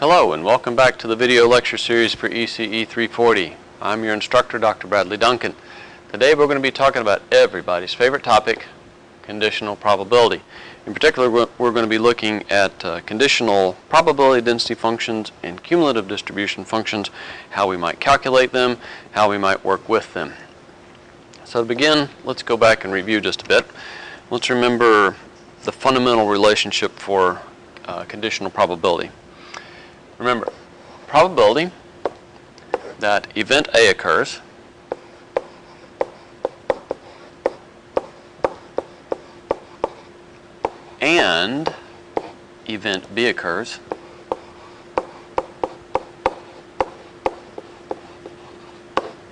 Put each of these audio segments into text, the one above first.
Hello and welcome back to the video lecture series for ECE-340. I'm your instructor, Dr. Bradley Duncan. Today we're going to be talking about everybody's favorite topic, conditional probability. In particular, we're going to be looking at conditional probability density functions and cumulative distribution functions, how we might calculate them, how we might work with them. So to begin, let's go back and review just a bit. Let's remember the fundamental relationship for conditional probability. Remember, probability that event A occurs and event B occurs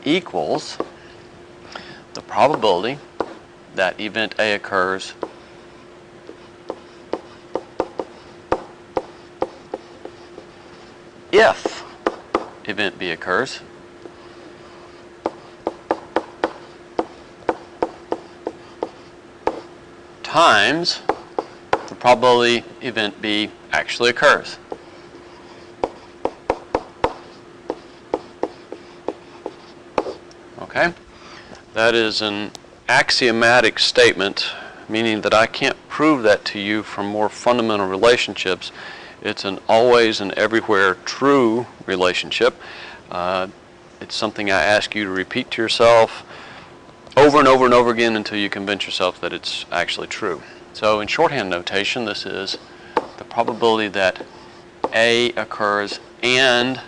equals the probability that event A occurs if event B occurs times the probability event B actually occurs. Okay? That is an axiomatic statement, meaning that I can't prove that to you from more fundamental relationships. It's an always and everywhere true relationship. It's something I ask you to repeat to yourself over and over and over again until you convince yourself that it's actually true. So in shorthand notation, this is the probability that A occurs and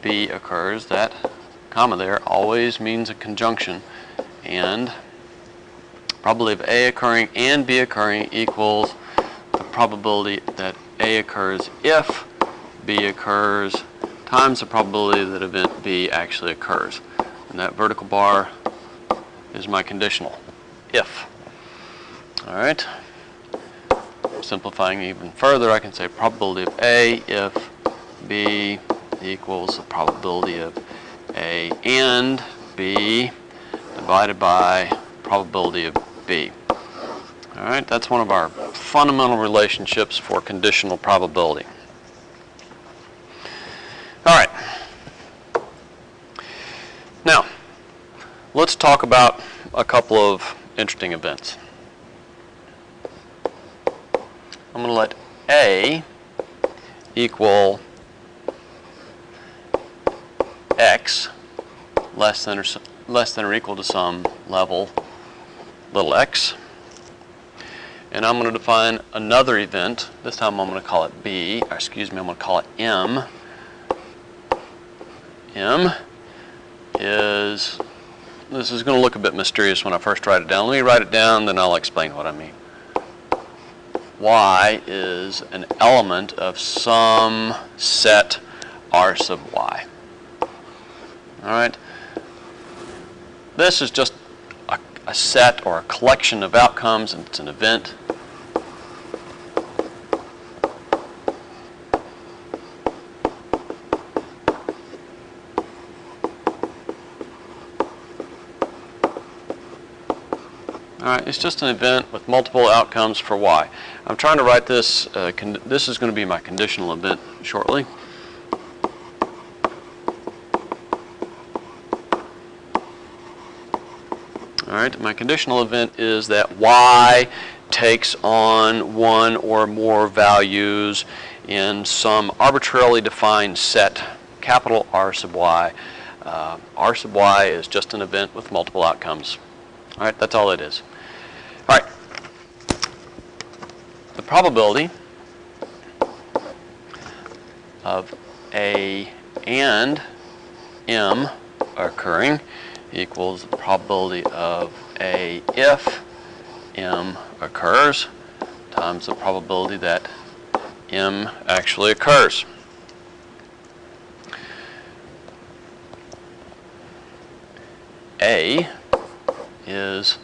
B occurs. That comma there always means a conjunction. And probability of A occurring and B occurring equals the probability that A occurs if B occurs times the probability that event B actually occurs. And that vertical bar is my conditional, if. All right. Simplifying even further, I can say probability of A if B equals the probability of A and B divided by probability of B. All right, that's one of our fundamental relationships for conditional probability. All right. Now, let's talk about a couple of interesting events. I'm going to let A equal x less than or equal to some level little x. And I'm going to define another event. This time I'm going to call it B, or excuse me, I'm going to call it M. M is, this is going to look a bit mysterious when I first write it down. Let me write it down, then I'll explain what I mean. Y is an element of some set R sub y. All right. This is just a set or a collection of outcomes, and it's an event. All right, it's just an event with multiple outcomes for y. I'm trying to write this, this is going to be my conditional event shortly. All right, my conditional event is that y takes on one or more values in some arbitrarily defined set, capital R sub y. R sub y is just an event with multiple outcomes. All right, that's all it is. All right, the probability of A and M occurring equals the probability of A if M occurs times the probability that M actually occurs. A is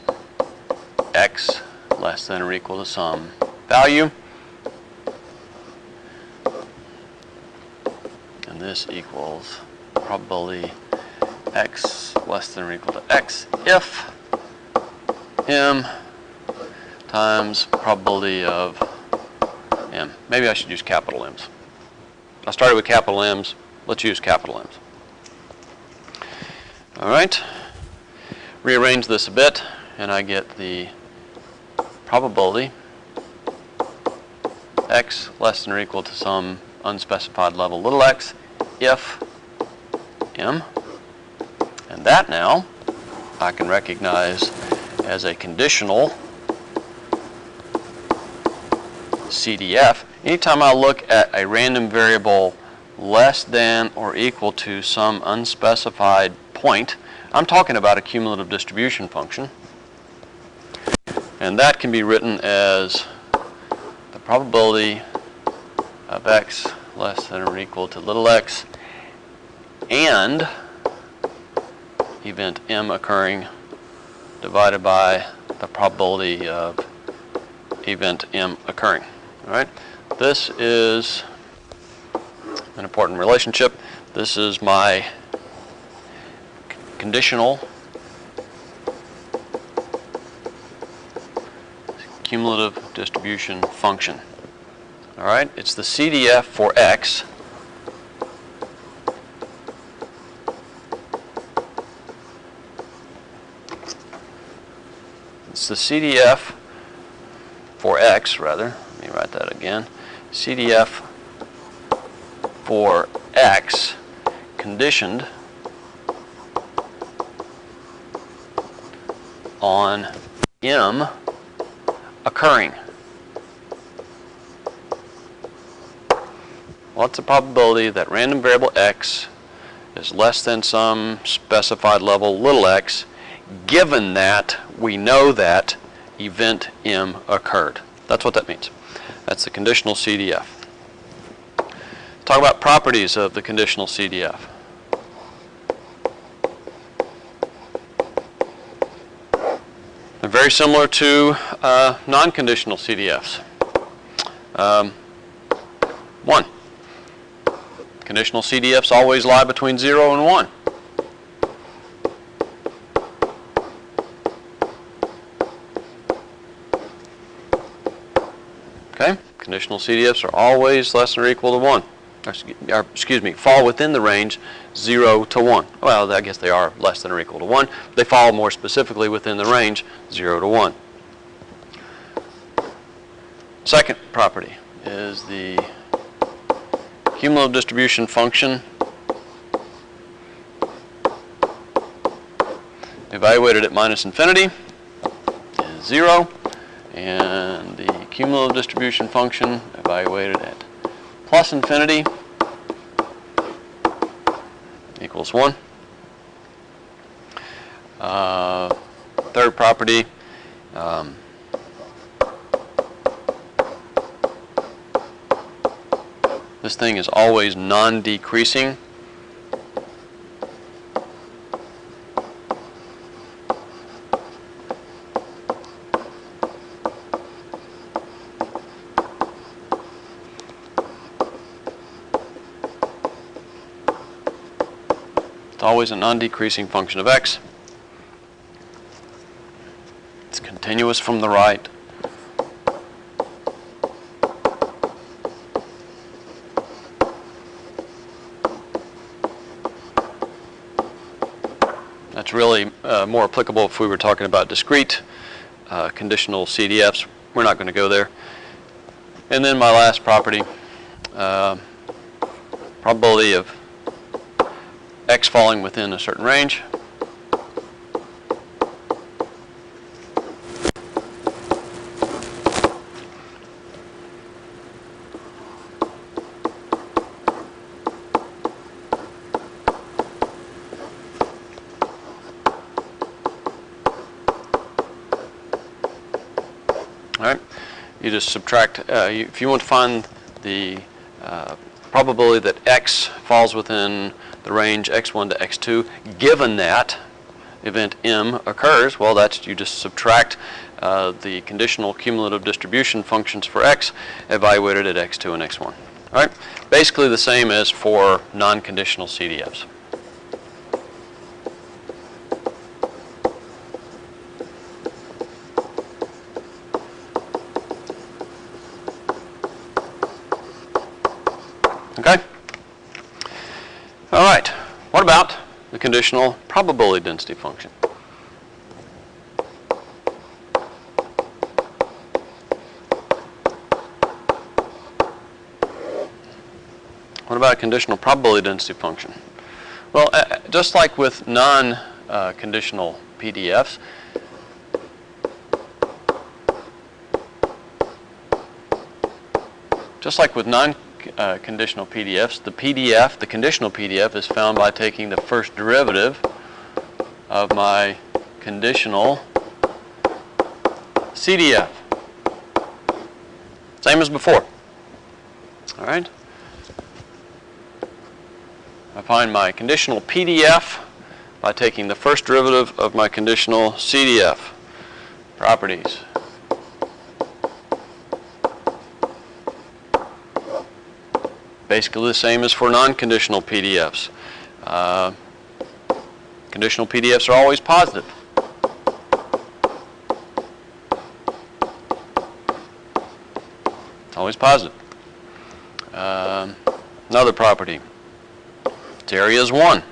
x less than or equal to some value, and this equals probability x less than or equal to x if m times probability of m. Maybe I should use capital M's. I started with capital M's. Let's use capital M's. All right. Rearrange this a bit, and I get the probability x less than or equal to some unspecified level little x if m. And that now I can recognize as a conditional CDF. Anytime I look at a random variable less than or equal to some unspecified point, I'm talking about a cumulative distribution function. And that can be written as the probability of x less than or equal to little x and event m occurring divided by the probability of event m occurring. All right. This is an important relationship. This is my conditional cumulative distribution function. All right. It's the CDF for x. It's the CDF for x, rather. Let me write that again. CDF for x conditioned on m occurring. What's the probability that random variable x is less than some specified level little x, given that we know that event m occurred? That's what that means. That's the conditional CDF. Talk about properties of the conditional CDF. They're very similar to non-conditional CDFs. 1. Conditional CDFs always lie between 0 and 1. Okay? Conditional CDFs are always less than or equal to 1. Or, excuse me, fall within the range 0 to 1. Well, I guess they are less than or equal to 1. They fall more specifically within the range 0 to 1. Second property is the cumulative distribution function evaluated at minus infinity is 0, and the cumulative distribution function evaluated at plus infinity equals 1. Third property, this thing is always non-decreasing. It's always a non-decreasing function of x. It's continuous from the right. That's really more applicable if we were talking about discrete conditional CDFs. We're not going to go there. And then my last property, probability of x falling within a certain range. All right, you just subtract, if you want to find the probability that x falls within the range x1 to x2, given that event m occurs, well, that's, you just subtract the conditional cumulative distribution functions for x evaluated at x2 and x1. All right, basically the same as for non-conditional CDFs. Okay. All right, what about the conditional probability density function? What about a conditional probability density function? Well, just like with non-conditional PDFs, conditional PDFs, the conditional PDF is found by taking the first derivative of my conditional CDF. Same as before. All right? I find my conditional PDF by taking the first derivative of my conditional CDF. Properties. Basically the same as for non-conditional PDFs. Conditional PDFs are always positive. It's always positive. Another property. Its area is 1.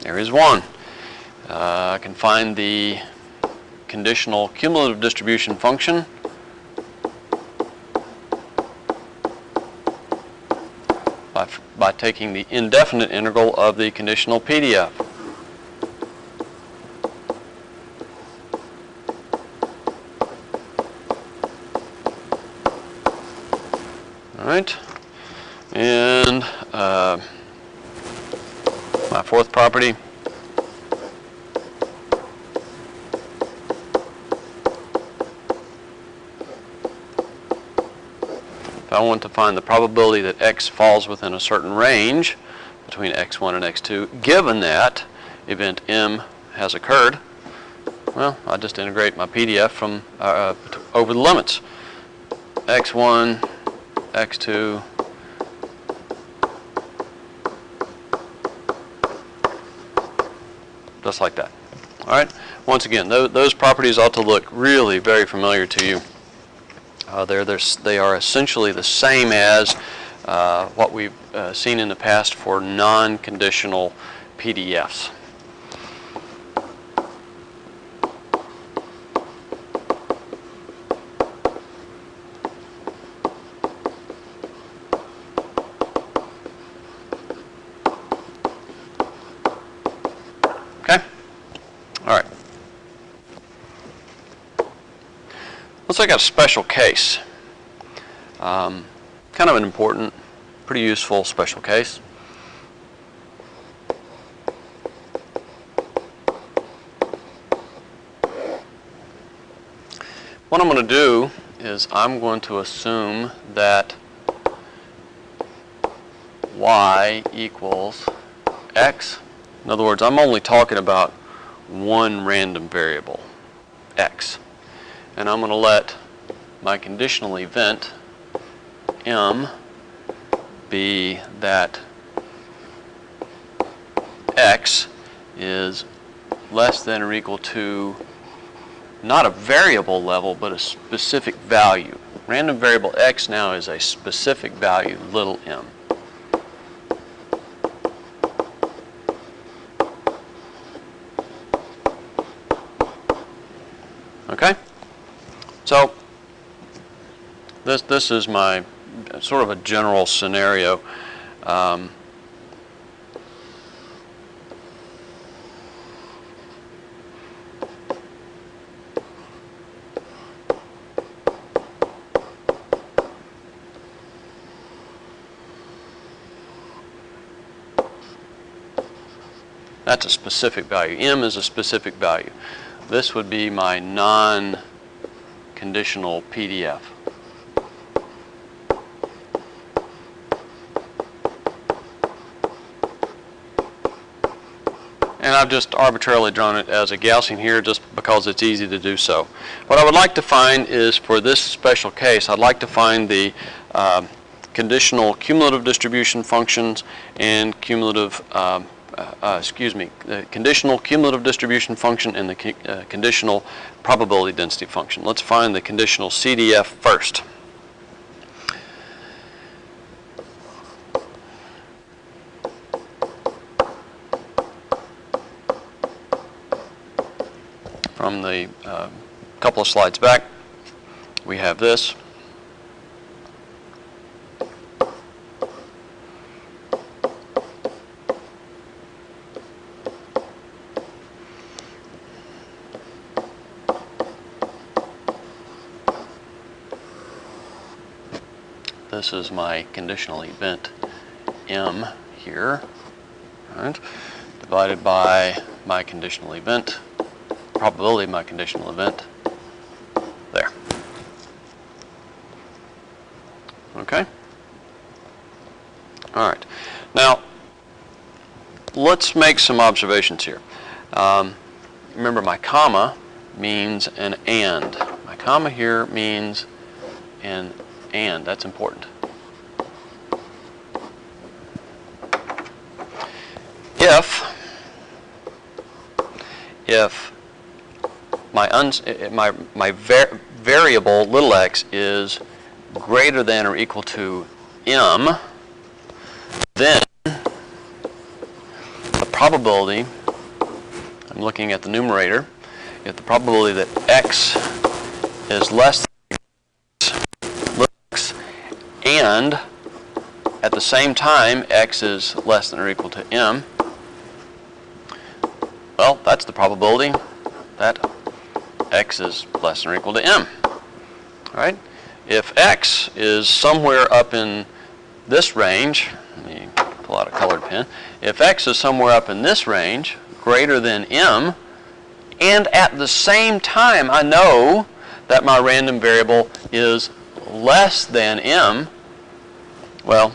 Area is 1. I can find the conditional cumulative distribution function by taking the indefinite integral of the conditional PDF. All right, and my fourth property. If I want to find the probability that x falls within a certain range between x1 and x2, given that event m has occurred, well, I just integrate my PDF from over the limits. x1, x2, just like that. All right. Once again, those properties ought to look really very familiar to you. They are essentially the same as what we've seen in the past for non-conditional PDFs. Okay? All right. Let's look at a special case. Kind of an important, pretty useful special case. What I'm going to do is I'm going to assume that y equals x. In other words, I'm only talking about one random variable, x. And I'm going to let my conditional event m be that x is less than or equal to not a variable level but a specific value. Random variable x now is a specific value, little m. Okay? So this is my sort of a general scenario. That's a specific value. M is a specific value. This would be my non-conditional PDF. And I've just arbitrarily drawn it as a Gaussian here just because it's easy to do so. What I would like to find is, for this special case, I'd like to find the conditional cumulative distribution functions and cumulative the conditional cumulative distribution function and the conditional probability density function. Let's find the conditional CDF first. From the couple of slides back, we have this. This is my conditional event M here, right, divided by my conditional event, probability of my conditional event, there. Okay? All right. Now, let's make some observations here. Remember, my comma means an and. My comma here means an and. That's important. If my variable little x is greater than or equal to m, then the probability, I'm looking at the numerator, if the probability that x is less than x and at the same time x is less than or equal to m, well, that's the probability that x is less than or equal to m. All right? If x is somewhere up in this range, let me pull out a colored pen. If x is somewhere up in this range, greater than m, and at the same time I know that my random variable is less than m, well,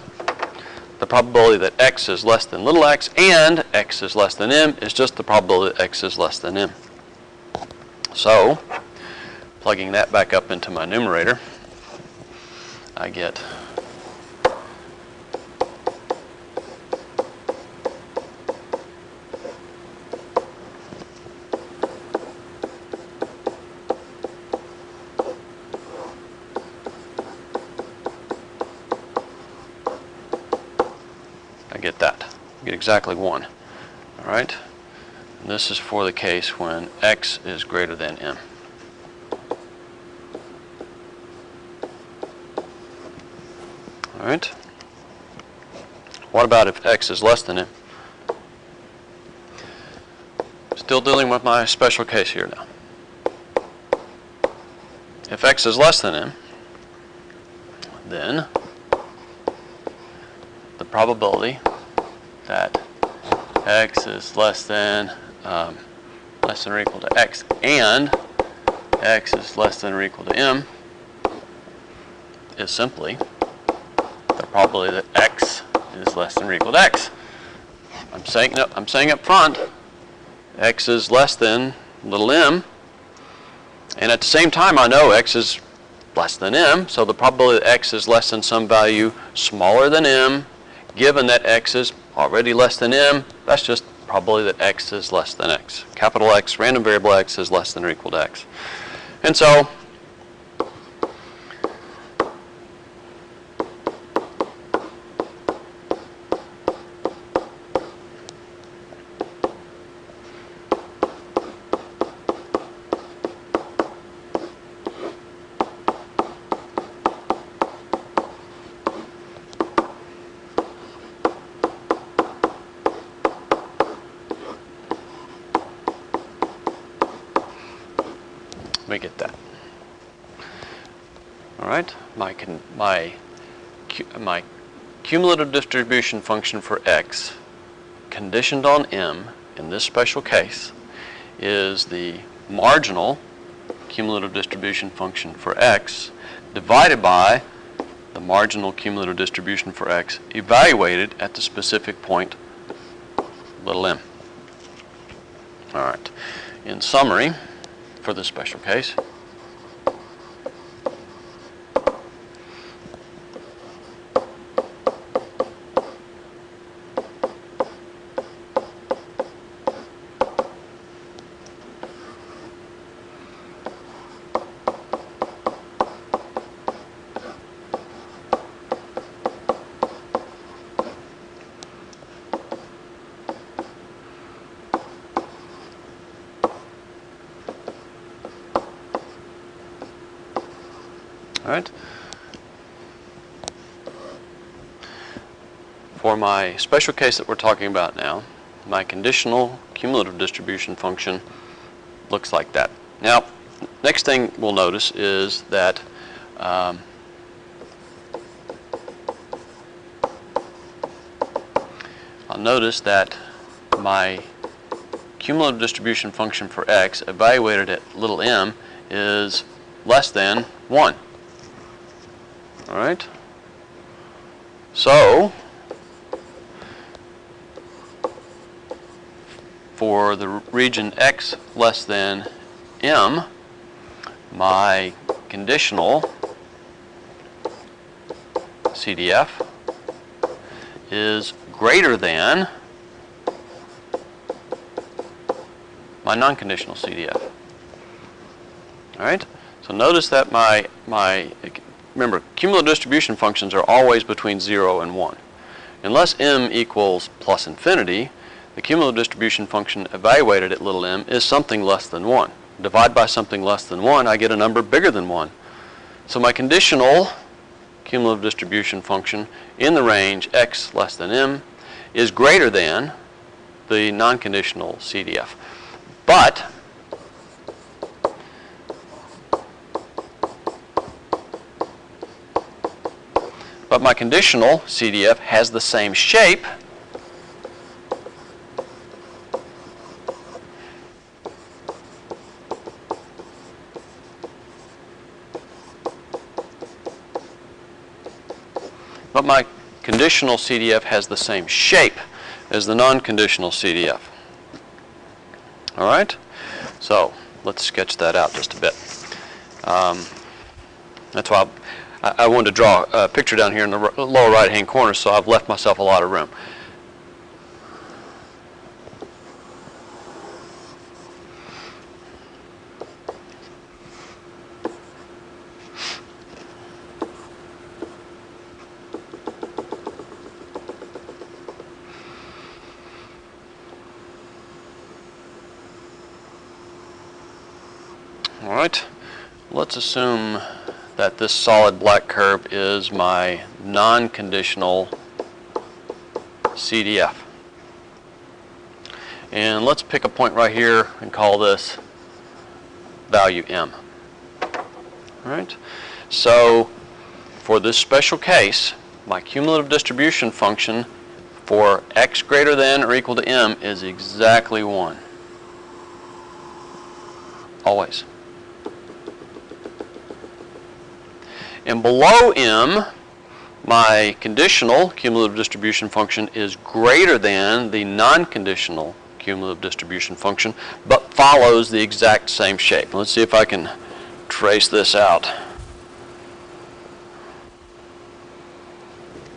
the probability that x is less than little x and x is less than m is just the probability that x is less than m. So, plugging that back up into my numerator, I get that. I get exactly 1. All right? And this is for the case when x is greater than m. All right? What about if x is less than m? Still dealing with my special case here now. If x is less than m, then the probability that x is less than or equal to x and x is less than or equal to m is simply the probability that x is less than or equal to x. I'm saying up front, x is less than little m, and at the same time I know x is less than m, so the probability that x is less than some value smaller than m, given that x is already less than m, that's just probability that x is less than x. Capital X, random variable x is less than or equal to x. And so, we get that. All right, my cumulative distribution function for x, conditioned on m in this special case, is the marginal cumulative distribution function for x divided by the marginal cumulative distribution for x evaluated at the specific point little m. All right, in summary, for this special case, All right. For my special case that we're talking about now, my conditional cumulative distribution function looks like that. Now, next thing we'll notice is that I'll notice that my cumulative distribution function for x evaluated at little m is less than 1. All right? So, for the region x less than m, my conditional CDF is greater than my non-conditional CDF. All right? So notice that remember, cumulative distribution functions are always between 0 and 1. Unless m equals plus infinity, the cumulative distribution function evaluated at little m is something less than 1. Divide by something less than 1, I get a number bigger than 1. So my conditional cumulative distribution function in the range x less than m is greater than the non-conditional CDF. But my conditional CDF has the same shape as the non-conditional CDF. All right? So let's sketch that out just a bit. That's why I wanted to draw a picture down here in the lower right-hand corner, so I've left myself a lot of room. All right, let's assume that this solid black curve is my non-conditional CDF. And let's pick a point right here and call this value m. All right, so for this special case, my cumulative distribution function for x greater than or equal to m is exactly 1. Always. And below m, my conditional cumulative distribution function is greater than the non-conditional cumulative distribution function, but follows the exact same shape. Let's see if I can trace this out.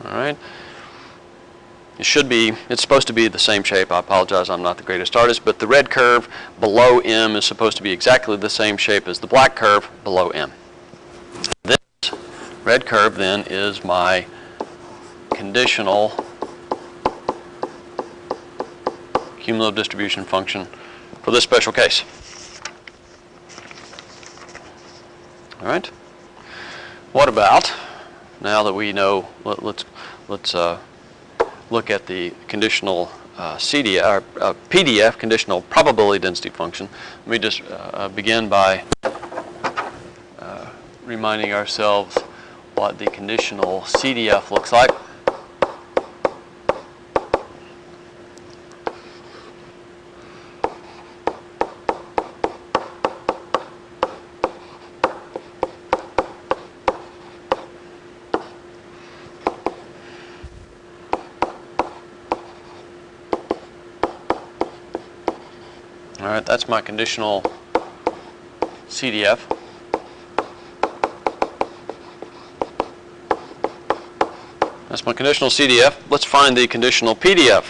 All right. It's supposed to be the same shape. I apologize, I'm not the greatest artist, but the red curve below m is supposed to be exactly the same shape as the black curve below m. This red curve then is my conditional cumulative distribution function for this special case. All right. What about, now that we know, let's look at the conditional CDF, or PDF, conditional probability density function. Let me just begin by reminding ourselves what the conditional CDF looks like. All right, that's my conditional CDF. That's my conditional CDF. Let's find the conditional PDF.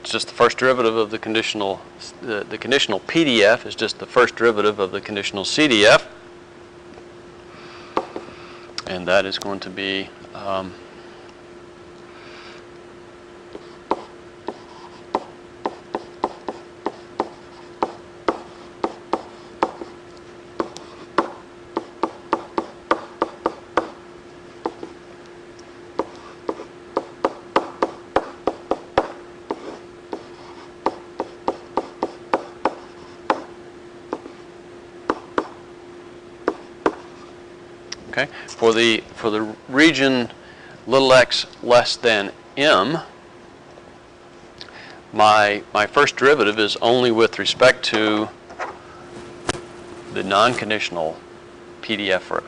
Just the first derivative of the conditional, the conditional PDF is just the first derivative of the conditional CDF. and that is going to be okay. For the region little x less than m, my first derivative is only with respect to the non-conditional PDF or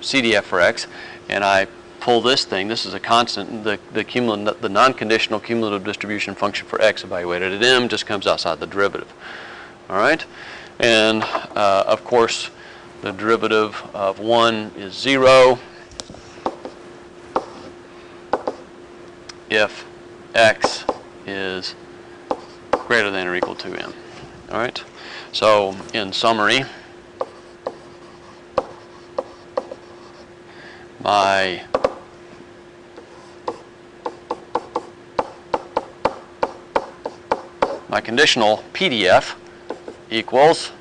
CDF for x, and I pull this thing. This is a constant. The non-conditional cumulative distribution function for x evaluated at m just comes outside the derivative. All right, and of course, the derivative of 1 is 0 if x is greater than or equal to m. All right. So in summary, my conditional PDF equals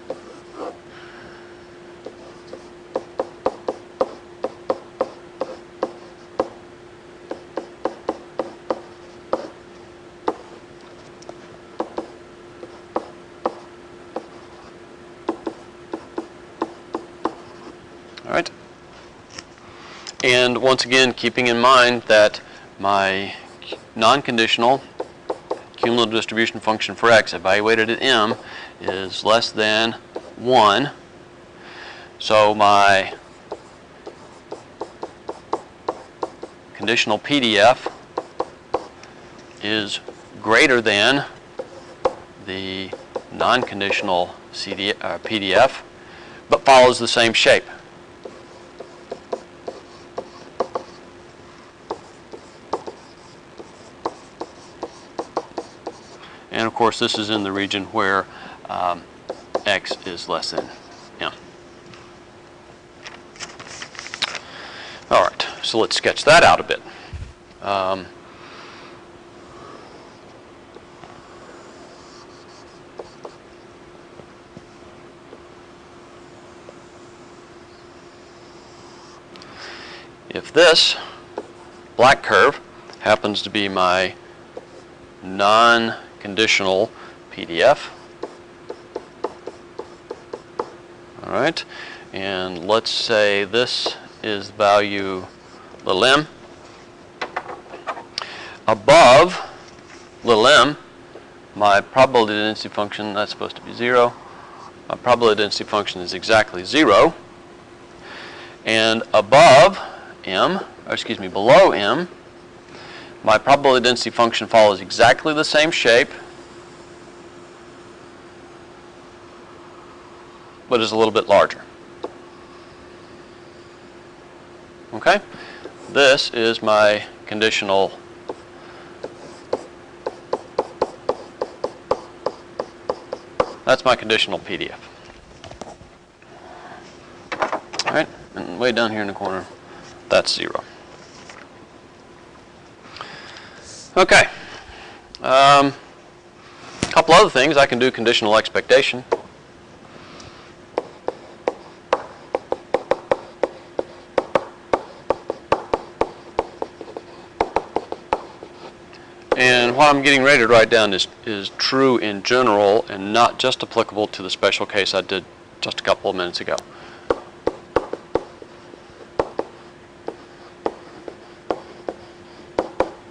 and once again, keeping in mind that my non-conditional cumulative distribution function for x evaluated at m is less than 1. So my conditional PDF is greater than the non-conditional PDF, but follows the same shape. And of course, this is in the region where x is less than m. All right, so let's sketch that out a bit. If this black curve happens to be my non-conditional PDF, all right, and let's say this is value little m. Above little m, my probability density function, that's supposed to be 0. My probability density function is exactly 0. And above m, or excuse me, below m, my probability density function follows exactly the same shape, but is a little bit larger. Okay? This is my conditional that's my conditional PDF. All right, and way down here in the corner, that's 0. Okay. A couple other things. I can do conditional expectation. And what I'm getting ready to write down is true in general and not just applicable to the special case I did just a couple of minutes ago.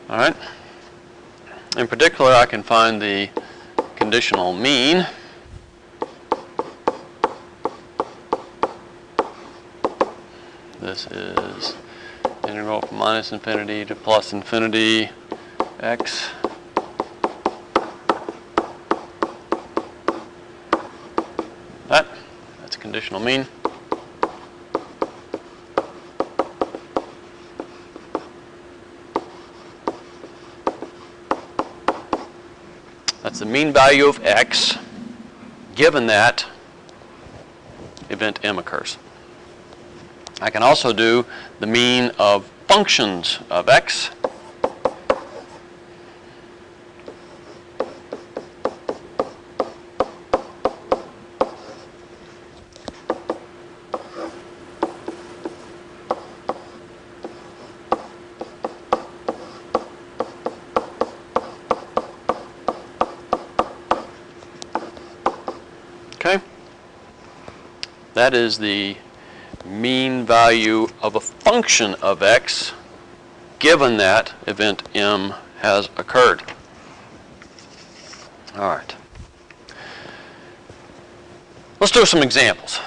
All right. In particular, I can find the conditional mean. This is integral from minus infinity to plus infinity x that's a conditional mean. That's the mean value of x given that event m occurs. I can also do the mean of functions of x. Okay? That is the mean value of a function of x given that event M has occurred. All right. Let's do some examples.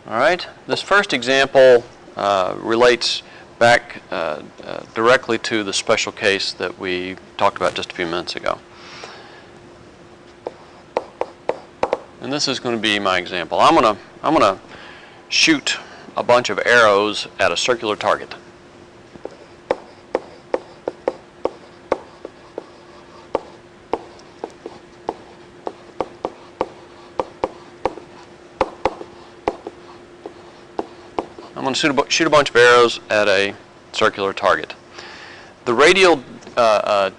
All right. This first example relates back directly to the special case that we talked about just a few minutes ago. And this is going to be my example. I'm gonna shoot a bunch of arrows at a circular target. I'm going to shoot a bunch of arrows at a circular target. The radial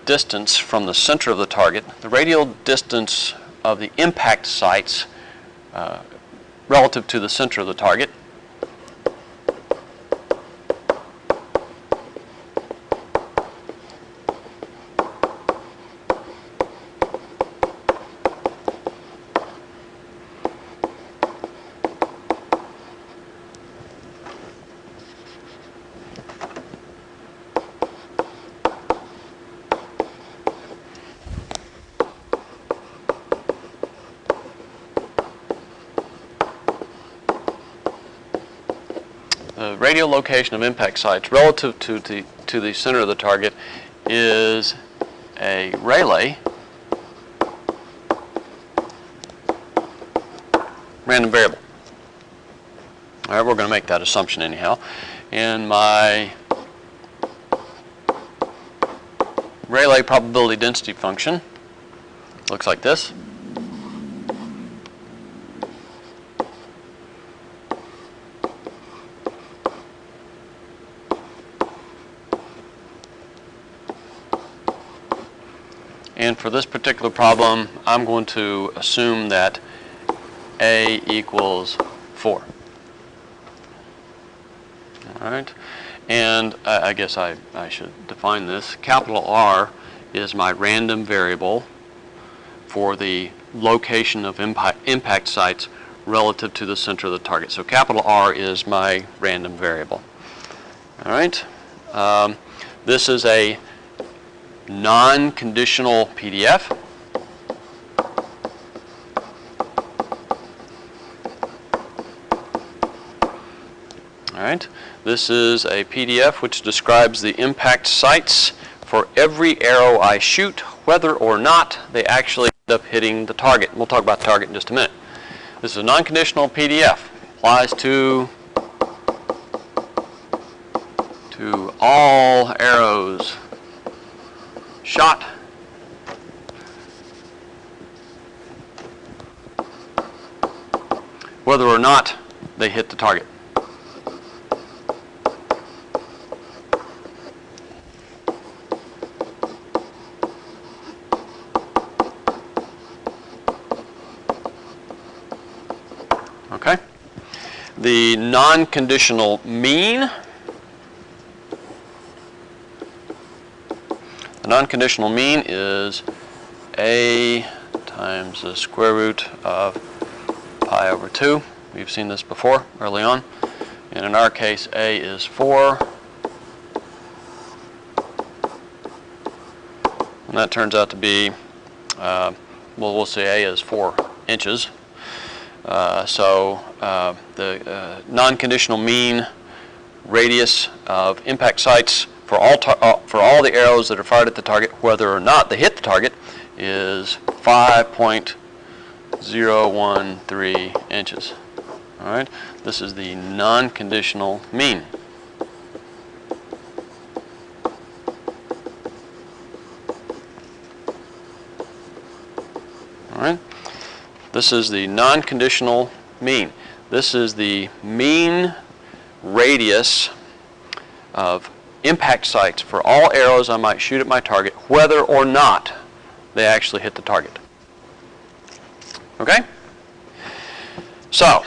distance from the center of the target, the radial distance of the impact sites relative to the center of the target, the radial location of impact sites relative to the center of the target is a Rayleigh random variable. All right, we're going to make that assumption anyhow. And my Rayleigh probability density function looks like this. And for this particular problem, I'm going to assume that A equals 4. All right, and I guess I should define this. Capital R is my random variable for the location of impact sites relative to the center of the target. So capital R is my random variable. All right, this is a non-conditional PDF. All right, this is a PDF which describes the impact sites for every arrow I shoot, whether or not they actually end up hitting the target. We'll talk about the target in just a minute. This is a non-conditional PDF. Applies to all arrows shot whether or not they hit the target. Okay. The non-conditional mean. The non-conditional mean is A times the square root of pi over 2. We've seen this before early on. And in our case, A is 4. And that turns out to be, well, we'll say A is 4 inches. So the non-conditional mean radius of impact sites for all the arrows that are fired at the target, whether or not they hit the target, is 5.013 inches. All right, this is the non-conditional mean. All right, this is the non-conditional mean. This is the mean radius of impact sights for all arrows I might shoot at my target, whether or not they actually hit the target. Okay? So,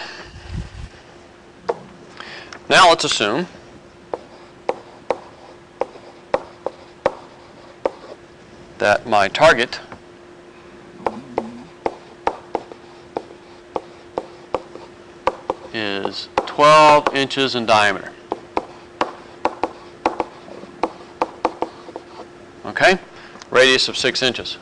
now let's assume that my target is 12 inches in diameter. Okay? Radius of 6 inches.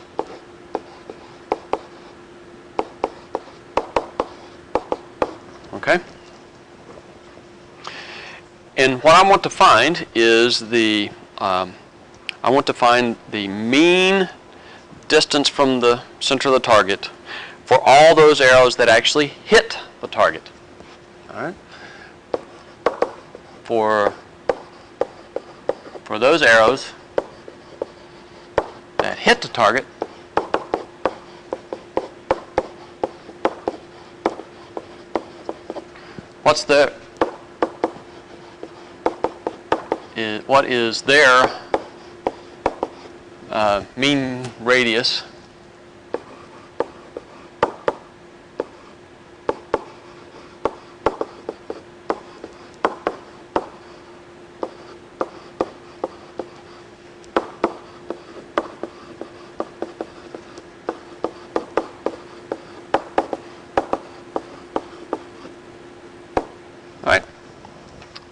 Okay? And what I want to find is I want to find the mean distance from the center of the target for all those arrows that actually hit the target. All right? For those arrows that hit the target, what is their mean radius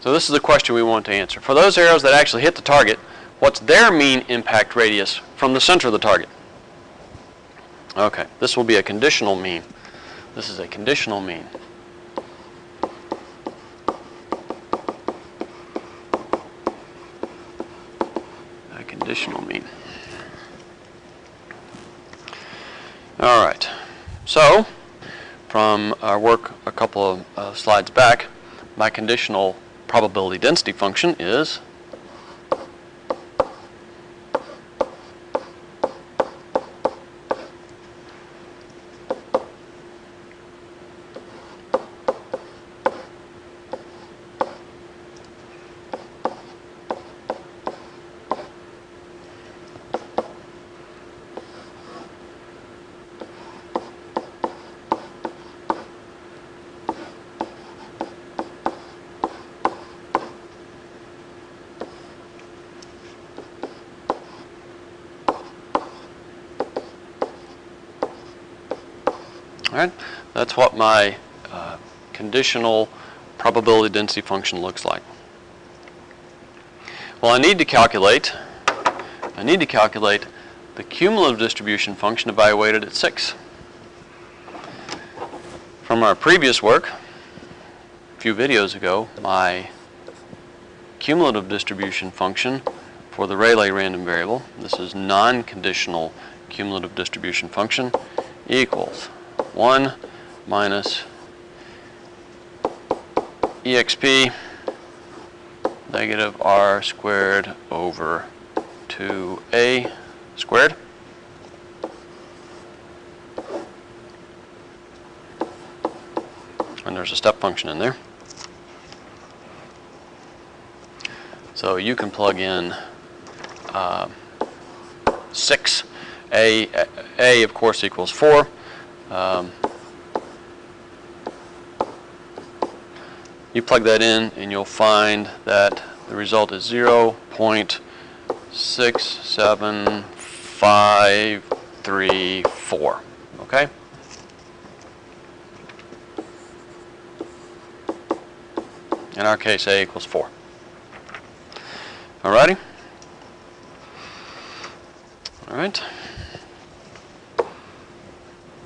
So this is the question we want to answer. For those arrows that actually hit the target, what's their mean impact radius from the center of the target? Okay, this will be a conditional mean. This is a conditional mean. A conditional mean. All right, so from our work a couple of slides back, my conditional probability density function is Right? That's what my conditional probability density function looks like. Well, I need to calculate the cumulative distribution function evaluated at 6. From our previous work, a few videos ago, my cumulative distribution function for the Rayleigh random variable, this is non-conditional cumulative distribution function, equals 1 minus exp negative r squared over 2a squared. And there's a step function in there. So you can plug in 6. A of course equals 4. You plug that in and you'll find that the result is 0.67534. Okay? In our case, A equals 4. Alrighty? Alright.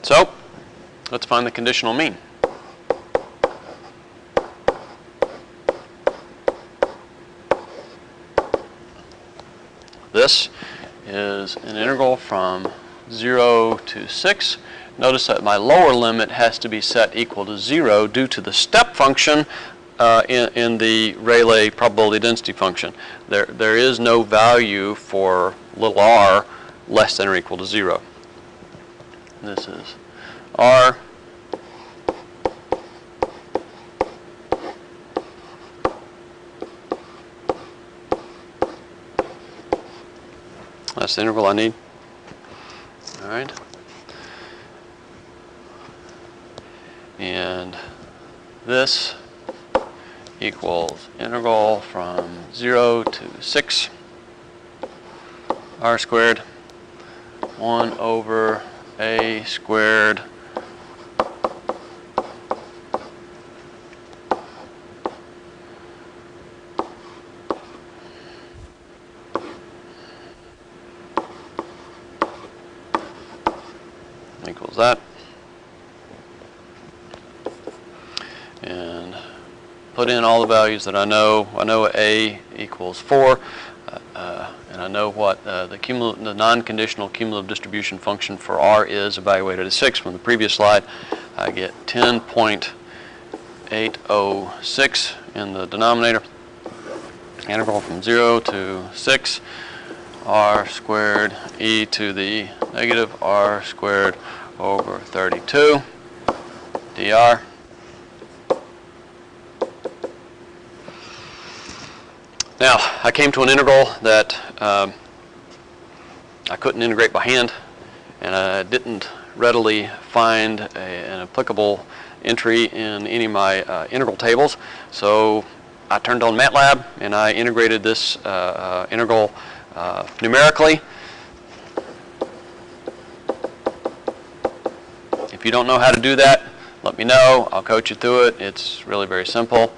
So, let's find the conditional mean. This is an integral from 0 to 6. Notice that my lower limit has to be set equal to 0 due to the step function in the Rayleigh probability density function. There is no value for little r less than or equal to 0. This is r That's the integral I need. All right. And this equals integral from 0 to 6 r squared 1 over a squared equals that. And put in all the values that I know. I know a equals 4, and I know what the non-conditional cumulative distribution function for r is evaluated at 6 from the previous slide. I get 10.806 in the denominator. Integral from 0 to 6 r squared e to the negative r squared over 32 dr. Now, I came to an integral that I couldn't integrate by hand, and I didn't readily find an applicable entry in any of my integral tables. So I turned on MATLAB and I integrated this integral numerically. If you don't know how to do that, let me know. I'll coach you through it. It's really very simple.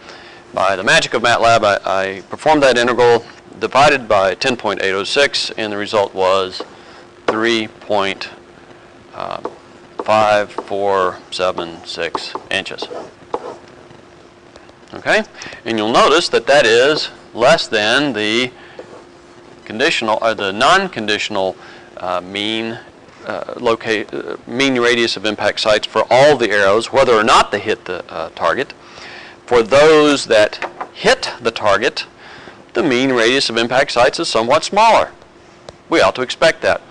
By the magic of MATLAB, I performed that integral, divided by 10.806, and the result was 3.5476 inches. Okay, and you'll notice that that is less than the conditional or the non-conditional mean radius of impact sites for all the arrows, whether or not they hit the target. For those that hit the target, the mean radius of impact sites is somewhat smaller. We ought to expect that.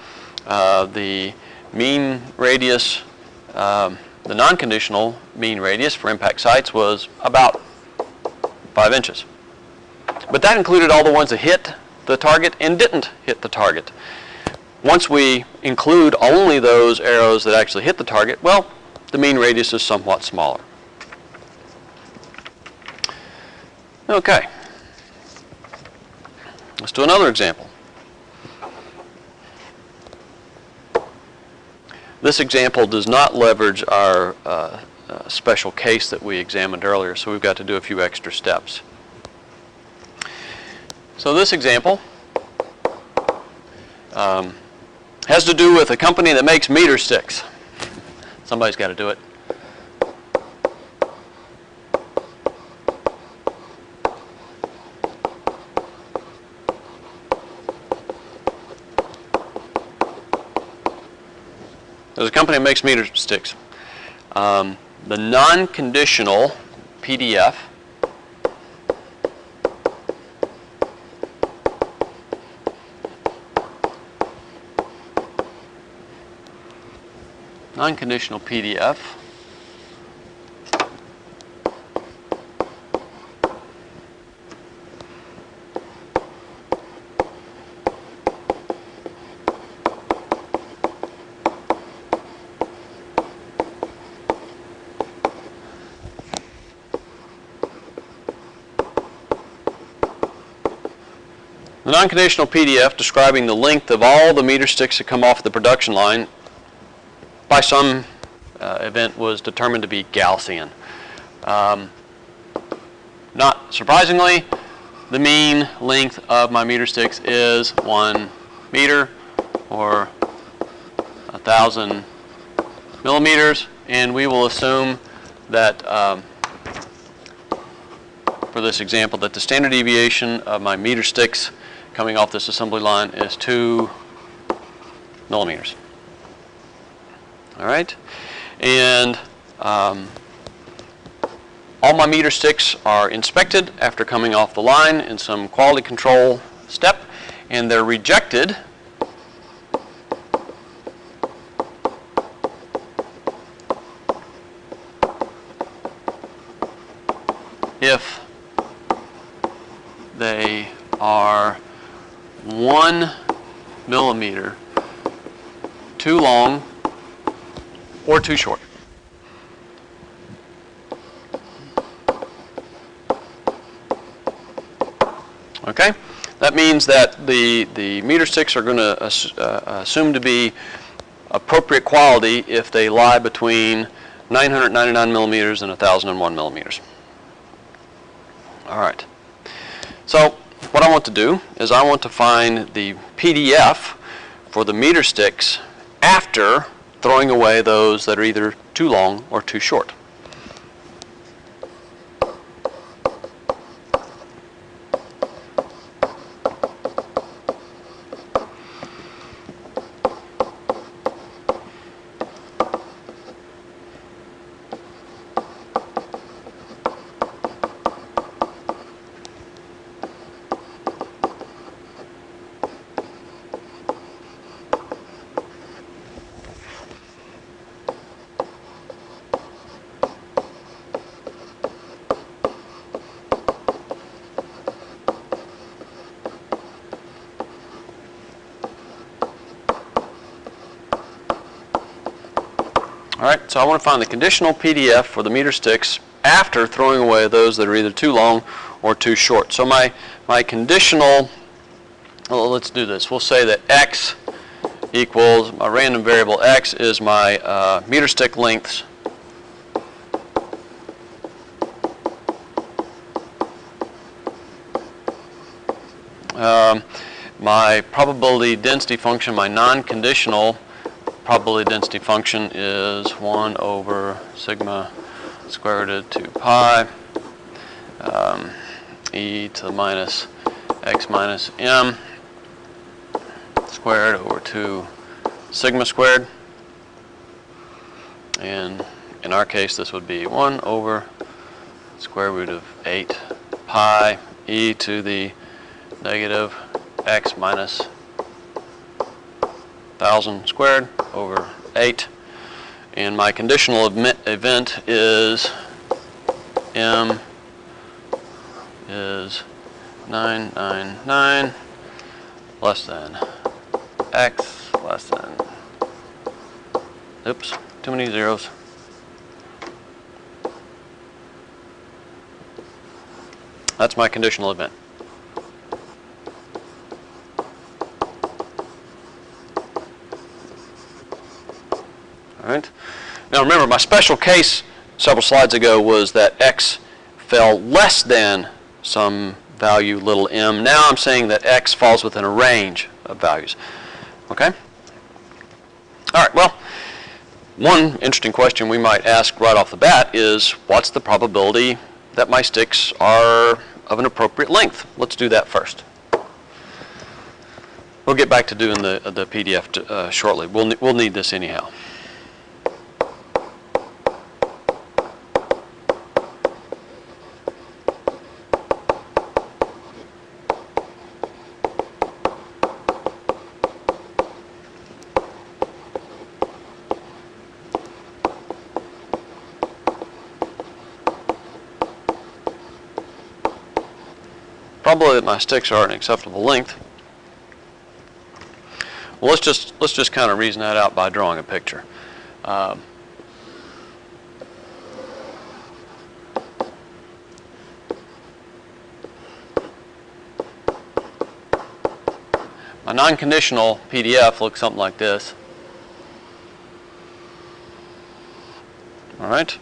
The mean radius, the non-conditional mean radius for impact sites was about 5 inches. But that included all the ones that hit the target and didn't hit the target. Once we include only those arrows that actually hit the target, well, the mean radius is somewhat smaller. Okay, let's do another example. This example does not leverage our special case that we examined earlier, so we've got to do a few extra steps. So this example has to do with a company that makes meter sticks. Somebody's got to do it. There's a company that makes meter sticks. The non-conditional PDF The non-conditional PDF describing the length of all the meter sticks that come off the production line by some event was determined to be Gaussian. Not surprisingly, the mean length of my meter sticks is 1 meter or 1,000 millimeters, and we will assume that for this example that the standard deviation of my meter sticks coming off this assembly line is 2 millimeters. All right, and all my meter sticks are inspected after coming off the line in some quality control step, and they're rejected if they are 1 millimeter too long or too short. Okay? That means that the meter sticks are going to assume to be appropriate quality if they lie between 999 millimeters and 1001 millimeters. All right. So what I want to do is I want to find the PDF for the meter sticks after throwing away those that are either too long or too short. All right, so I want to find the conditional PDF for the meter sticks after throwing away those that are either too long or too short. So my conditional, well, let's do this. We'll say that x equals, my random variable x is my meter stick lengths my probability density function, my non-conditional probability density function is 1 over sigma square root of 2 pi e to the minus x minus m squared over 2 sigma squared. And in our case, this would be 1 over square root of 8 pi e to the negative x minus 1000 squared over 8. And my conditional event is m is 999 less than x less than, oops, too many zeros. That's my conditional event. All right. Now remember, my special case several slides ago was that x fell less than some value little m. Now I'm saying that x falls within a range of values. Okay? All right, well, one interesting question we might ask right off the bat is, what's the probability that my sticks are of an appropriate length? Let's do that first. We'll get back to doing the PDF shortly. We'll need this anyhow. Probably that my sticks are an acceptable length. Well, let's just kind of reason that out by drawing a picture. My non-conditional PDF looks something like this. All right.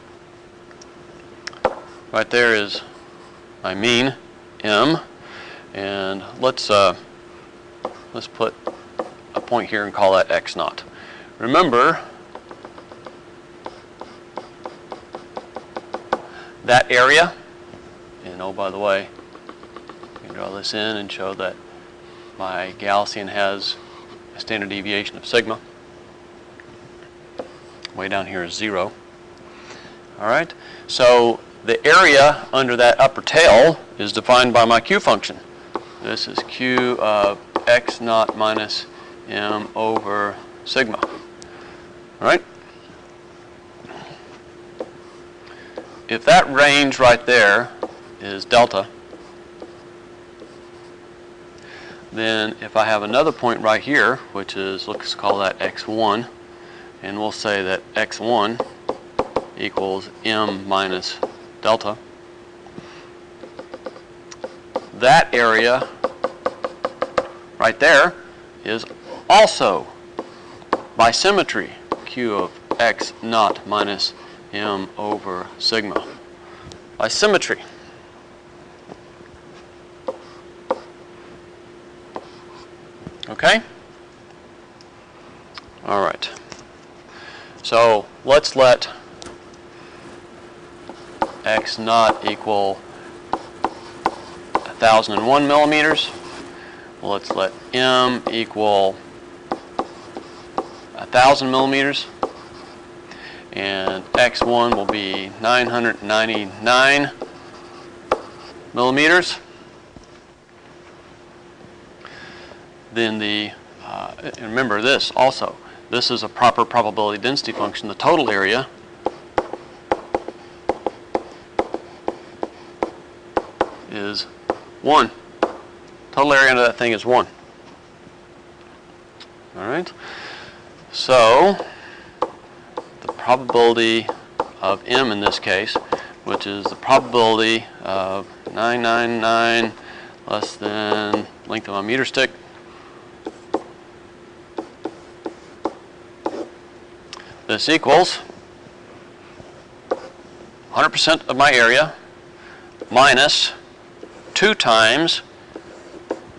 Right there is my mean m. And let's put a point here and call that x naught. Remember, that area, and oh, by the way, you can draw this in and show that my Gaussian has a standard deviation of sigma. Way down here is 0. All right, so the area under that upper tail is defined by my Q function. This is Q of x naught minus m over sigma. All right? If that range right there is delta, then if I have another point right here, which is, let's call that x1, and we'll say that x1 equals m minus delta, that area right there is also, by symmetry, q of x naught minus m over sigma. By symmetry. Okay? All right. So let's let x naught equal 1001 millimeters. Let's let m equal 1000 millimeters. And x1 will be 999 millimeters. Then and remember this also, this is a proper probability density function. The total area is 1. Total area under that thing is 1. All right. So the probability of m in this case, which is the probability of 999 less than length of my meter stick, this equals 100% of my area minus 2 times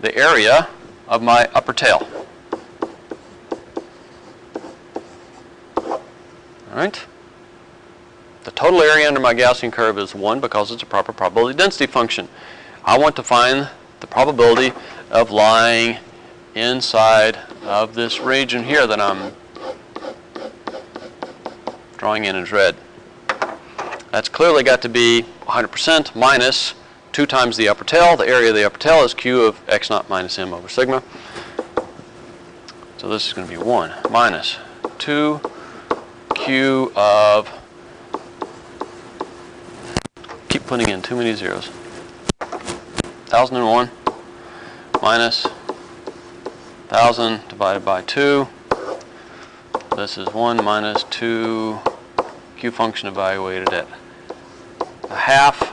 the area of my upper tail. All right? The total area under my Gaussian curve is 1 because it's a proper probability density function. I want to find the probability of lying inside of this region here that I'm drawing in as red. That's clearly got to be 100% minus 2 times the upper tail. The area of the upper tail is q of x naught minus m over sigma. So this is going to be 1 minus 2 q of, keep putting in too many zeros, 1001 minus 1000 divided by 2. This is 1 minus 2 q function evaluated at a half.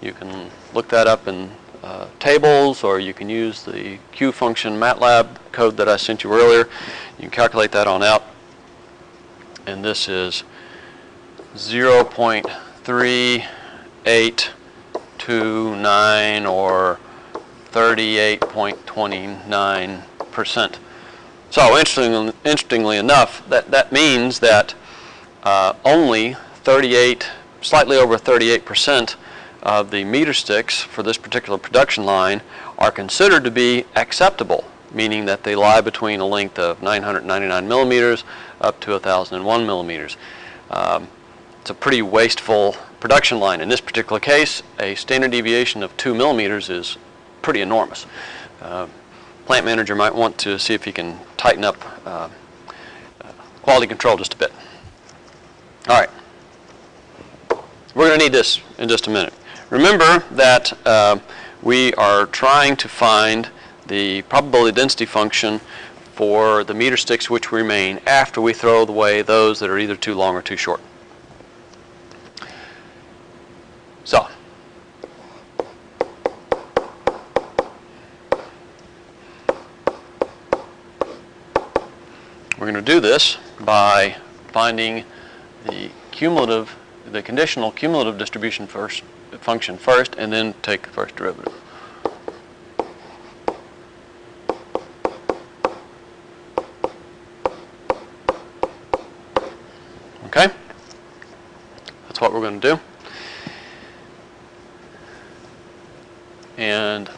You can look that up in tables, or you can use the q function MATLAB code that I sent you earlier. You can calculate that on out. And this is 0.3829 or 38.29%. So interestingly enough, that means that only slightly over 38% of the meter sticks for this particular production line are considered to be acceptable, meaning that they lie between a length of 999 millimeters up to 1001 millimeters. It's a pretty wasteful production line. In this particular case, a standard deviation of 2 millimeters is pretty enormous. Plant manager might want to see if he can tighten up quality control just a bit. All right. We're going to need this in just a minute. Remember that we are trying to find the probability density function for the meter sticks which remain after we throw away those that are either too long or too short. So, we're going to do this by finding the conditional cumulative distribution function first, and then take the first derivative. Okay? That's what we're going to do. And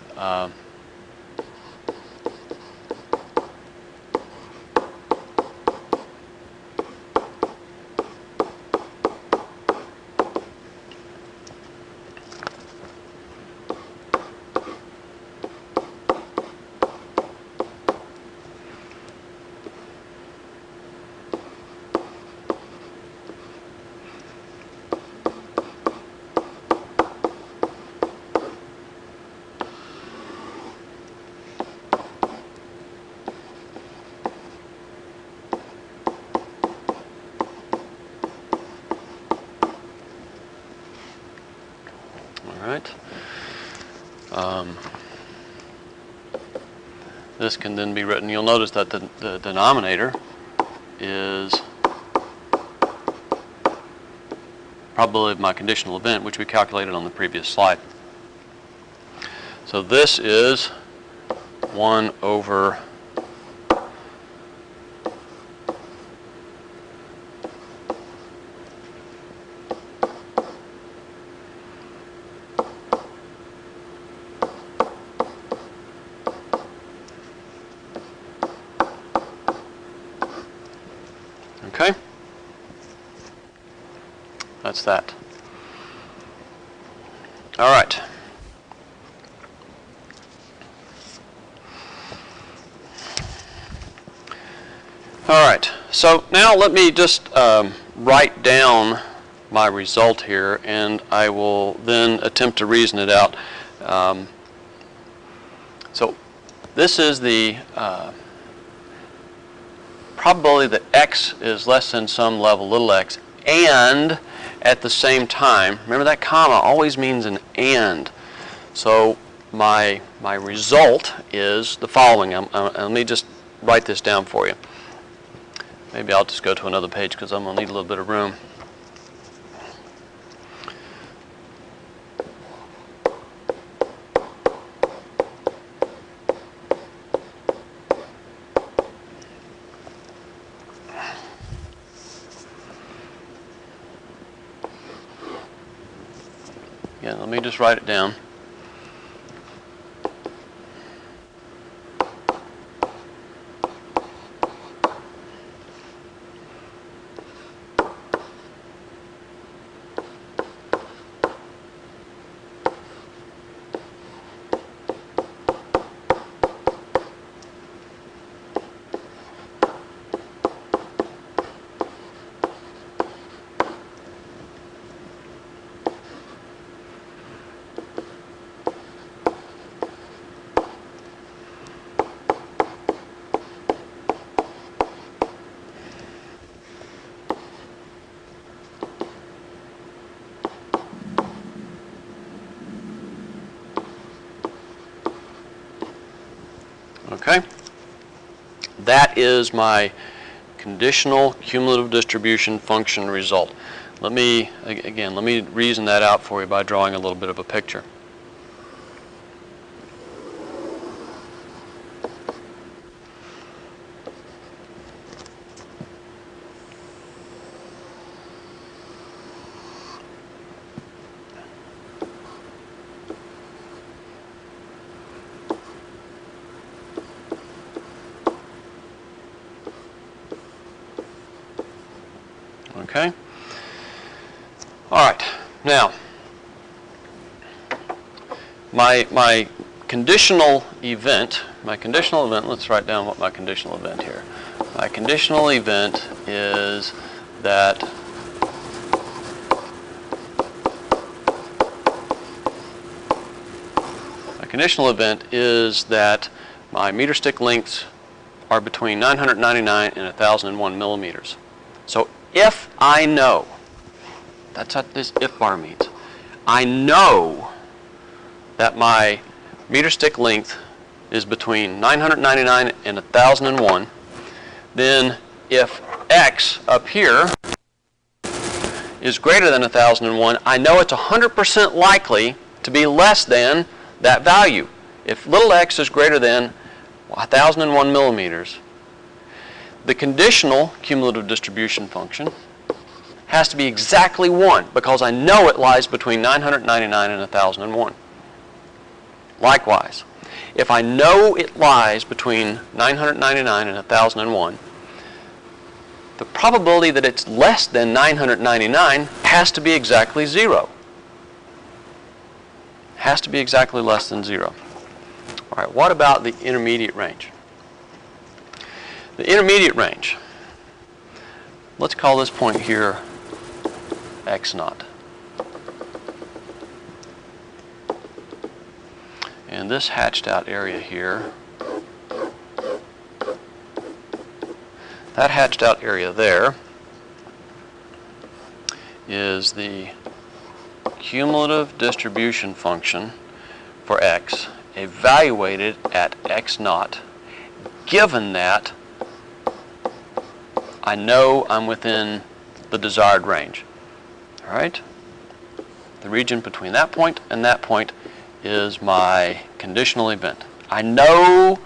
This can then be written, you'll notice that the denominator is probability of my conditional event, which we calculated on the previous slide. So this is 1 over okay? That's that. All right. All right. So now let me just write down my result here, and I will then attempt to reason it out. So this is the probability that x is less than some level little x, and at the same time, remember that comma always means an and. So my result is the following. Let me just write this down for you. Maybe I'll just go to another page because I'm going to need a little bit of room. Yeah, let me just write it down. Okay? That is my conditional cumulative distribution function result. Let me reason that out for you by drawing a little bit of a picture. Okay? All right. Now, my conditional event, let's write down what my conditional event here. My conditional event is that my meter stick lengths are between 999 and 1001 millimeters. So if I know, that's what this if bar means, I know that my meter stick length is between 999 and 1001, then if x up here is greater than 1001, I know it's 100% likely to be less than that value. If little x is greater than 1001 millimeters, the conditional cumulative distribution function has to be exactly 1 because I know it lies between 999 and 1001. Likewise, if I know it lies between 999 and 1001, the probability that it's less than 999 has to be exactly 0. Has to be exactly less than 0. All right, what about the intermediate range? The intermediate range, let's call this point here x naught. And this hatched out area here, that hatched out area there is the cumulative distribution function for x evaluated at x naught, given that I know I'm within the desired range. All right? The region between that point and that point is my conditional event. I know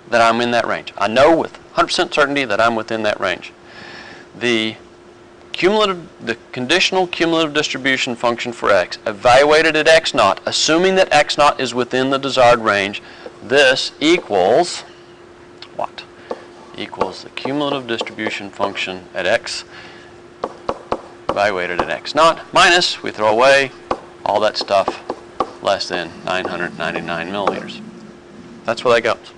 that I'm in that range. I know with 100% certainty that I'm within that range. The conditional cumulative distribution function for x evaluated at x naught, assuming that x naught is within the desired range, this equals what? Equals the cumulative distribution function at x evaluated at x naught minus, we throw away all that stuff less than 999 milliliters. That's where that goes.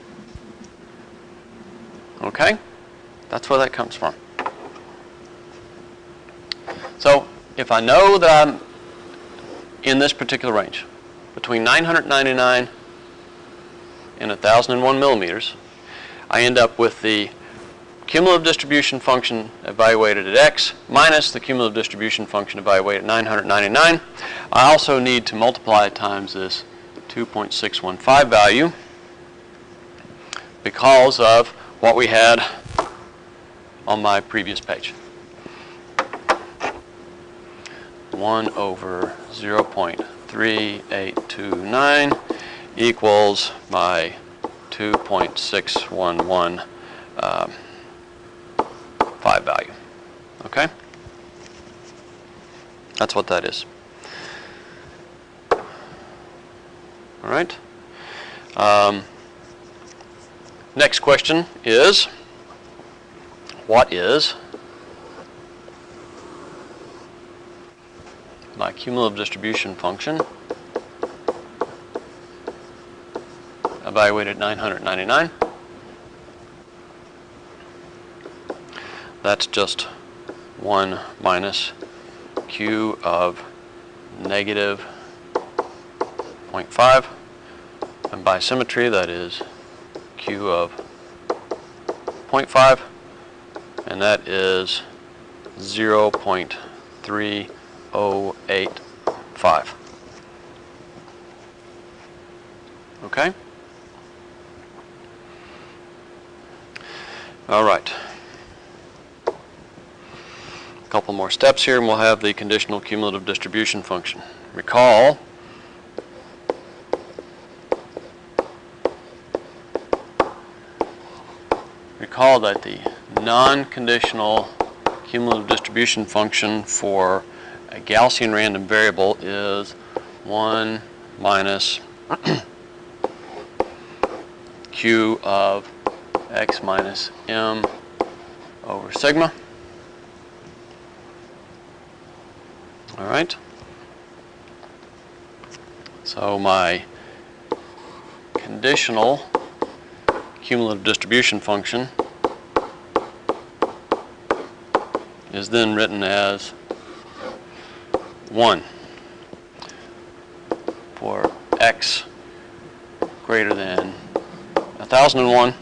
Okay? That's where that comes from. So if I know that I'm in this particular range, between 999 and 1001 millimeters, I end up with the cumulative distribution function evaluated at x minus the cumulative distribution function evaluated at 999. I also need to multiply times this 2.615 value because of what we had on my previous page. 1 over 0.3829 equals my 2.611 value. Okay? That's what that is. All right. Next question is, what is my cumulative distribution function evaluated at 999? That's just 1 minus q of negative 0.5, and by symmetry that is q of 0.5, and that is 0.3085. Okay? All right. A couple more steps here and we'll have the conditional cumulative distribution function. Recall that the non-conditional cumulative distribution function for a Gaussian random variable is 1 minus q of x minus m over sigma. All right. So my conditional cumulative distribution function is then written as 1 for x greater than 1001,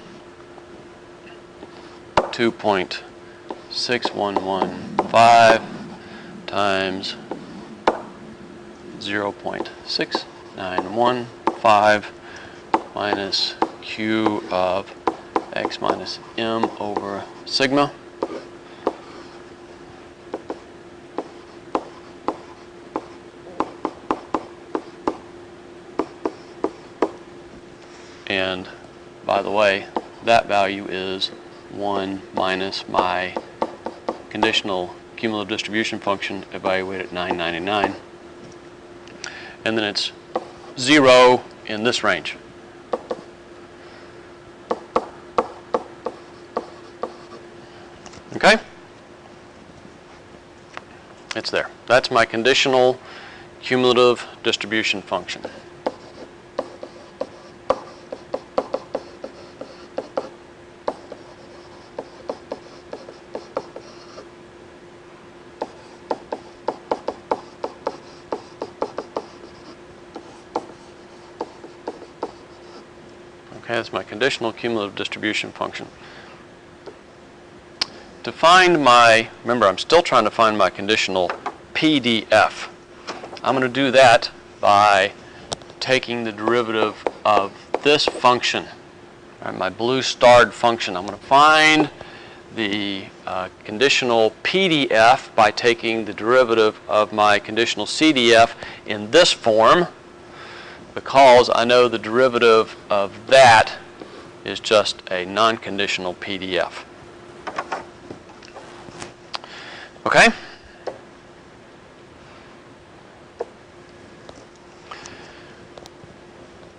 2.6115 times 0.6915 minus q of x minus m over sigma. And by the way, that value is 1 minus my conditional cumulative distribution function evaluated at 999. And then it's 0 in this range. Okay? It's there. That's my conditional cumulative distribution function. Okay, that's my conditional cumulative distribution function. To find my, remember I'm still trying to find my conditional PDF. I'm going to do that by taking the derivative of this function, right, my blue starred function. I'm going to find the conditional PDF by taking the derivative of my conditional CDF in this form, because I know the derivative of that is just a non-conditional PDF. Okay?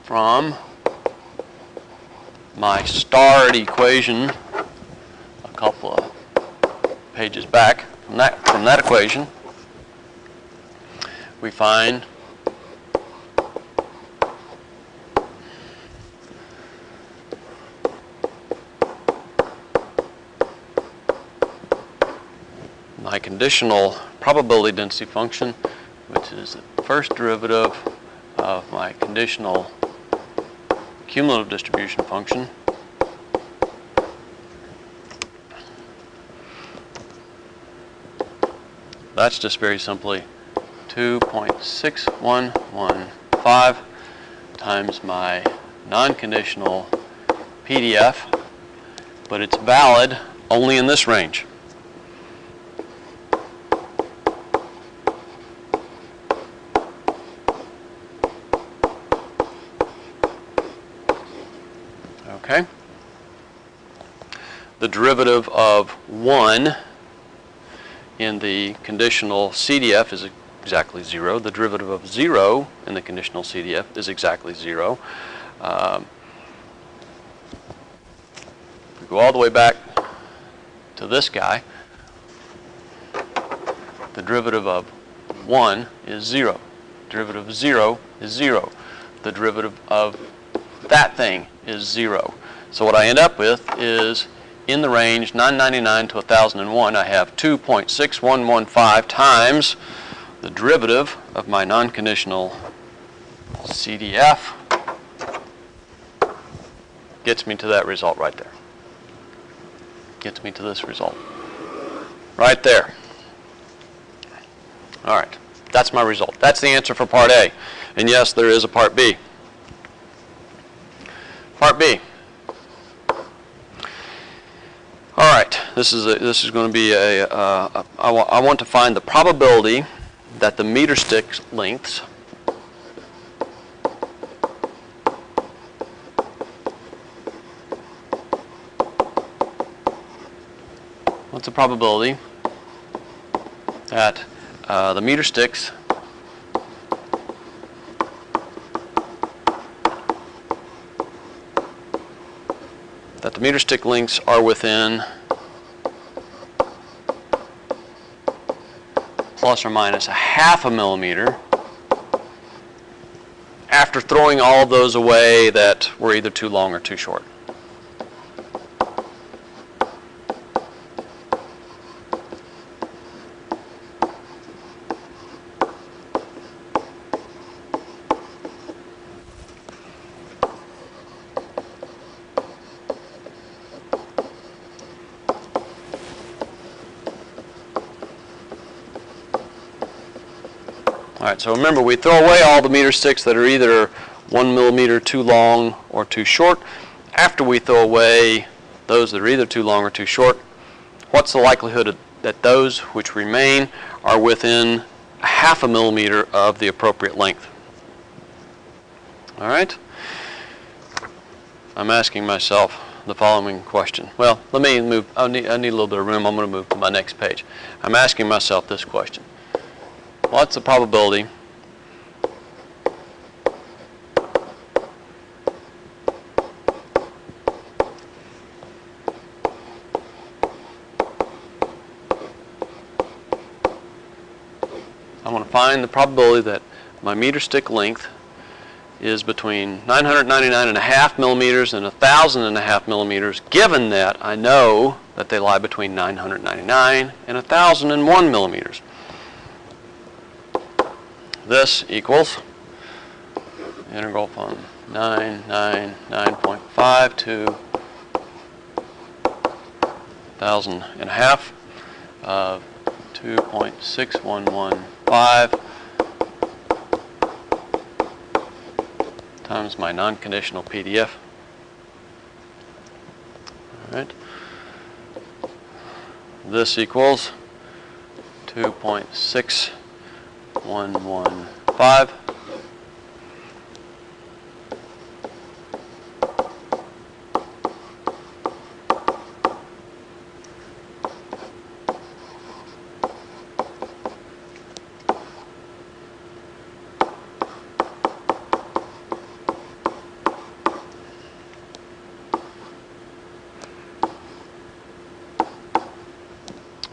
From my starred equation, a couple of pages back, from that equation, we find my conditional probability density function, which is the first derivative of my conditional cumulative distribution function. That's just very simply 2.6115 times my non-conditional PDF, but it's valid only in this range. Okay? The derivative of 1 in the conditional CDF is exactly 0. The derivative of 0 in the conditional CDF is exactly 0. We go all the way back to this guy. The derivative of 1 is 0. Derivative of 0 is 0. The derivative of that thing is 0. So what I end up with is, in the range 999 to 1001, I have 2.6115 times the derivative of my non-conditional CDF. Gets me to that result right there. Gets me to this result. Right there. All right. That's my result. That's the answer for part A. And yes, there is a part B. Part B. All right, this is going to be I want to find the probability that the meter stick lengths what's the probability that the meter sticks lengths are within plus or minus 1/2 millimeter after throwing all of those away that were either too long or too short. All right, so remember, we throw away all the meter sticks that are either 1 millimeter too long or too short. After we throw away those that are either too long or too short, what's the likelihood that those which remain are within 1/2 millimeter of the appropriate length? All right? I'm asking myself the following question. Well, let me move. I need a little bit of room. I'm going to move to my next page. I'm asking myself this question. What's the probability I want to find the probability that my meter stick length is between 999.5 millimeters and 1,000.5 millimeters, given that I know that they lie between 999 and 1,001 millimeters. This equals integral from 999.5 to 1,000.5 of 2.6115 times my non-conditional PDF. All right. This equals 2.6115.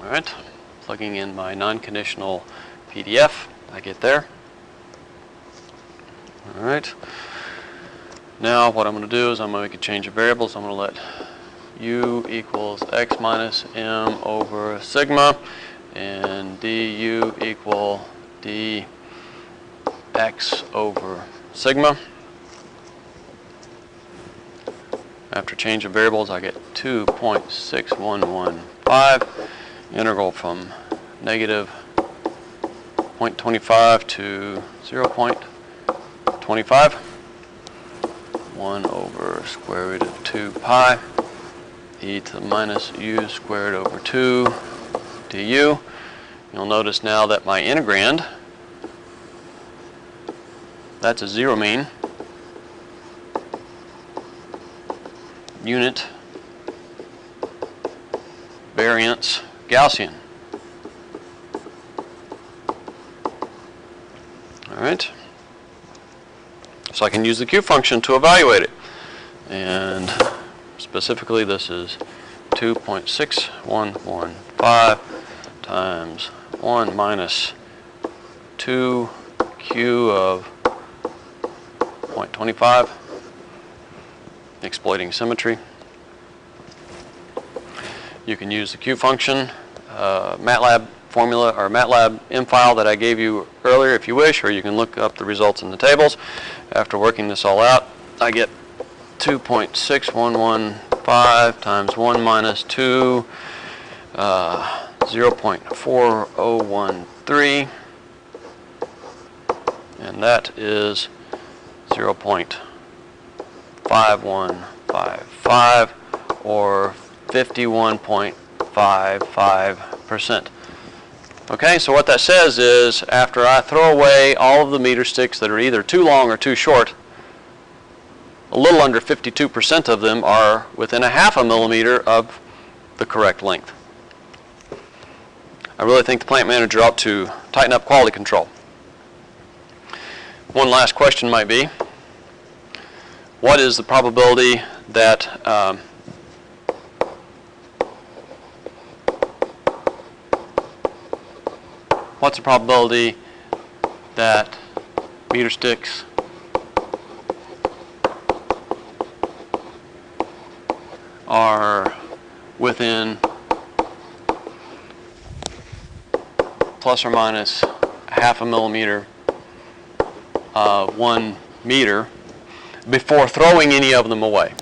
Alright, plugging in my non-conditional PDF, I get there. Alright, now what I'm going to do is I'm going to make a change of variables. I'm going to let u equals x minus m over sigma and du equal dx over sigma. After change of variables, I get 2.6115. Integral from negative 0.25 to 0.25. 1 over square root of 2 pi e to the minus u squared over 2 du. You'll notice now that my integrand, that's a zero mean unit variance Gaussian. Alright, so I can use the Q function to evaluate it, and specifically this is 2.6115 times 1 minus 2q of 0.25, exploiting symmetry. You can use the Q function, MATLAB formula or MATLAB M file that I gave you earlier if you wish, or you can look up the results in the tables. After working this all out, I get 2.6115 times 1 minus 2, 0.4013, and that is 0.5155, or 51.55%. Okay, so what that says is after I throw away all of the meter sticks that are either too long or too short, a little under 52% of them are within a half a millimeter of the correct length. I really think the plant manager ought to tighten up quality control. One last question might be, what is the probability that what's the probability that meter sticks are within plus or minus half a millimeter of 1 meter before throwing any of them away?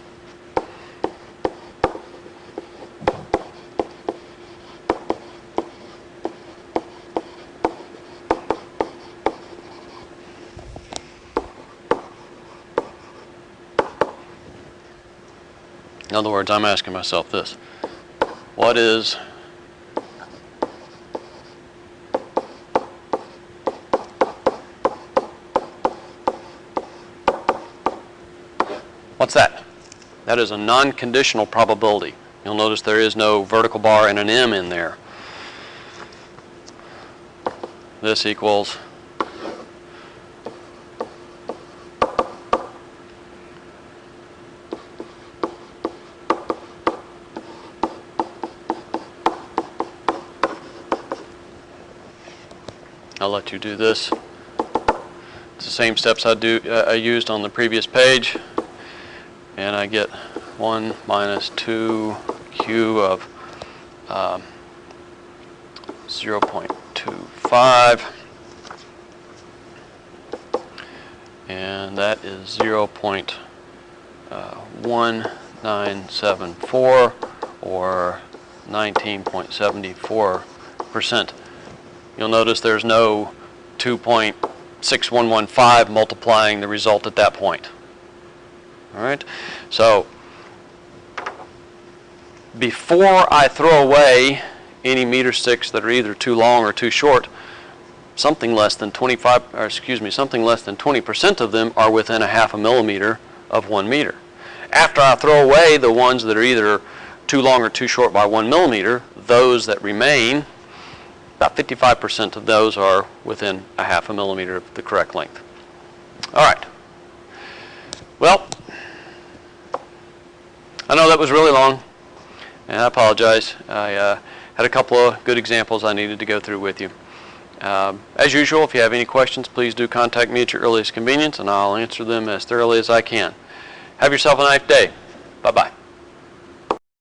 In other words, I'm asking myself this: what is what's that? That is a non-conditional probability. You'll notice there is no vertical bar and an M in there. This equals I'll let you do this. It's the same steps I used on the previous page, and I get 1 minus 2q of 0.25, and that is 0.1974, or 19.74%. You'll notice there's no 2.6115 multiplying the result at that point. All right, so before I throw away any meter sticks that are either too long or too short, something less than 20% of them are within a half a millimeter of 1 meter. After I throw away the ones that are either too long or too short by 1 millimeter, those that remain, about 55% of those are within a half a millimeter of the correct length. All right. Well, I know that was really long, and I apologize. I had a couple of good examples I needed to go through with you. As usual, if you have any questions, please do contact me at your earliest convenience, and I'll answer them as thoroughly as I can. Have yourself a nice day. Bye-bye.